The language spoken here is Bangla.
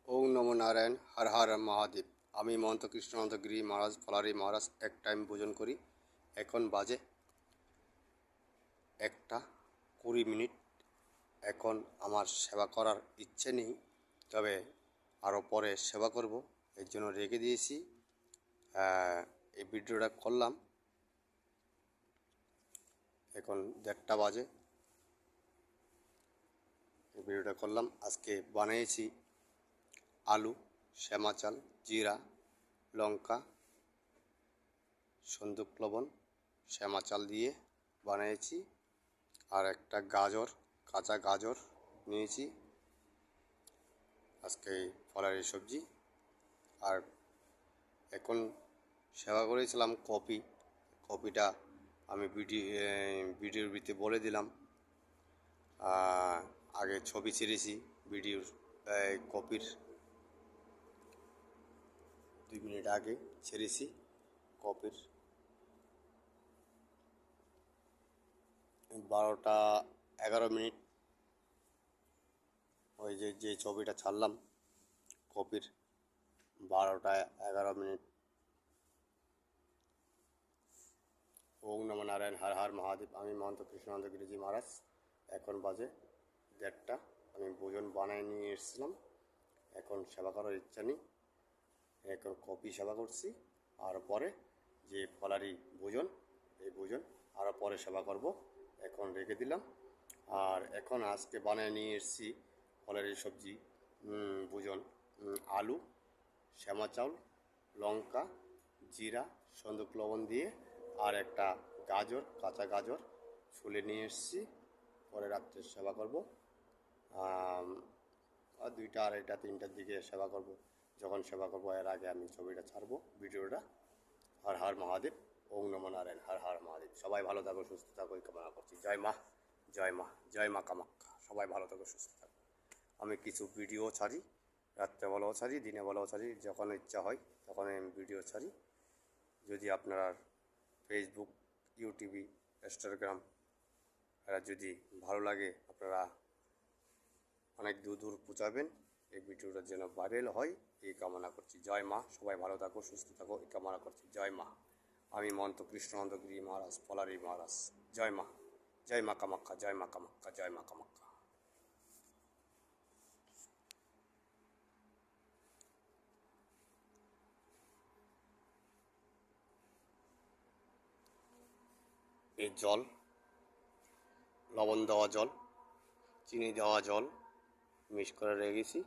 ওম নমো নারায়ণ, হর হর মহাদেব। আমি মহন্ত কৃষ্ণানন্দ গিরি মহারাজ ফলারি মহারাজ এক টাইম ভোজন করি। এখন বাজে 1:20। এখন আমার সেবা করার ইচ্ছে নেই, তবে আরও পরে সেবা করব, এর জন্য রেখে দিয়েছি। এই ভিডিওটা করলাম, এখন 1:30 বাজে। এই ভিডিওটা করলাম। আজকে বানিয়েছি আলু, শ্যামা চাল, জিরা, লঙ্কা, সন্দুক লবণ, শ্যামা চাল দিয়ে বানিয়েছি। আর একটা গাজর, কাঁচা গাজর নিয়েছি। আজকে ফলারি সবজি। আর এখন সেবা করেছিলাম কপিটা আমি ভিডিওর ভিতরে বলে দিলাম। আগে ছবি ছেড়েছি ভিডিওর, কপির 2 মিনিট আগে ছেড়েছি কপির। 12:11 ওই যে ছবিটা ছাড়লাম কপির, 12:11। ওম নমো নারায়ণ, হর হর মহাদেব। আমি মহন্ত কৃষ্ণানন্দ গিরিজি মহারাজ। এখন বাজে 1:30। আমি ভোজন বানিয়ে নিয়ে এসেছিলাম, এখন সেবা করার ইচ্ছা নেই, এখন কপি সেবা করছি। আর পরে যে ফলারি ভোজন, এই ভোজন আরও পরে সেবা করব, এখন রেখে দিলাম। আর এখন আজকে বানিয়ে নিয়ে এসেছি ফলারি সবজি ভোজন, আলু, শ্যামা চাউল, লঙ্কা, জিরা, সন্দুক লবণ দিয়ে, আর একটা গাজর, কাঁচা গাজর ছুলে নিয়ে এসেছি। পরে রাত্রে সেবা করব, আর 2টা, 2:30, 3টার দিকে সেবা করব। যখন সেবা করব এর আগে আমি ছবিটা ছাড়বো, ভিডিওটা। হর হর মহাদেব, ওম নমো নারায়ণ, হর হর মহাদেব। সবাই ভালো থাকো, সুস্থ থাকো, এই কামনা করছি। জয় মা, জয় মা, জয় মা কামাখ্যা। সবাই ভালো থাকো, সুস্থ থাকো। আমি কিছু ভিডিও ছাড়ি, রাত্রেবেলাও ছাড়ি, দিনে বেলাও ছাড়ি, যখন ইচ্ছা হয় তখন আমি ভিডিও ছাড়ি। যদি আপনার ফেসবুক, ইউটিউব, ইনস্টাগ্রাম এরা যদি ভালো লাগে, আপনারা অনেক দূর দূর পৌঁছাবেন। এই ভিডিওটা যেন ভাইরাল হয়, এই কামনা করছি। জয় মা, সবাই ভালো থাকো, সুস্থ থাকো, এই কামনা করছি। জয় মা। আমি মহন্ত কৃষ্ণানন্দ গিরি মহারাজ ফলারি মহারাজ। জয় মা, জয় মা কামাখ্যা, জয় মা কামাখ্যা, জয় মা কামাখ্যা। এই জল, লবণ দেওয়া জল, চিনি দেওয়া জল মিক্স করে রেখেছি।